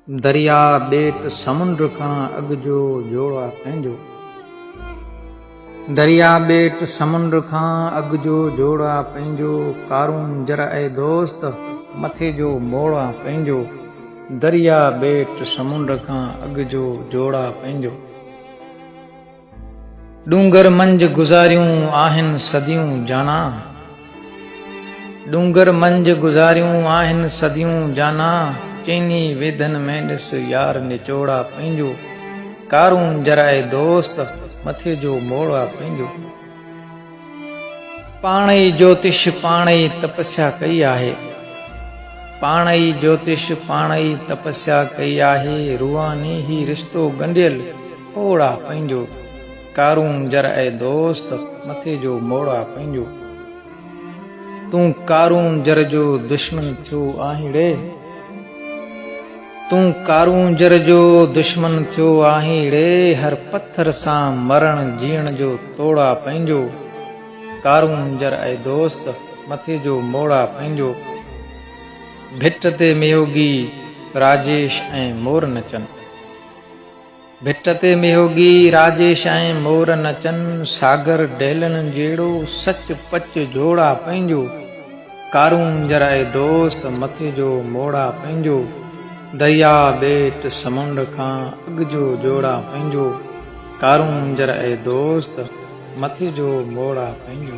दरिया ॿेट समुंड खां अॻु जो जोड़ा पंहिंजो। दरिया ॿेट समुंड खां अॻु जो जोड़ा पंहिंजो, कारून जर ऐं दोस्त मथे जो मोड़ा पंहिंजो। दरिया ॿेट समुंड खां अॻु जो जोड़ा पंहिंजो। डूंगर मंझि गुज़ारियूं आहिनि सदियूं जाना, डूंगर मंझि गुज़ारियूं आहिनि सदियूं जाना, चइनी वेदन में ॾिस यार निचोड़ा पंहिंजो। कारून जराए दोस्त मथे जो मोड़ा पंहिंजो। पाण ई ज्योतिष पाण ई तपस्या कई आहे, पाण ई ज्योतिष पाण ई तपस्या कई आहे, रूहानी ही रिश्तो ॻंढियल खोड़ा पंहिंजो। कारून जराए दोस्त मथे जो मोड़ा पंहिंजो। तूं कारून जर जो दुश्मन थियो आहीं रे, तूं कारून जर जो दुश्मन थियो आहीं रे, हर पत्थर सां मरण जीअण जो तोड़ा पंहिंजो। कारून जर ऐं दोस्त मथे जो मोड़ा पंहिंजो। भिट ते मेहोगी राजेश ऐं मोर नचनि, भिट ते मेहोगी राजेश ऐं मोर नचनि, सागर डेलनि जहिड़ो सच पच जोड़ा पंहिंजो। कारून जर ऐं दोस्त मथे जो मोड़ा पंहिंजो। दरिया ॿेट समुंड खां अॻु जो जोड़ा पंहिंजो, कारून जर ऐं दोस्त मथे जो मोड़ा पंहिंजो।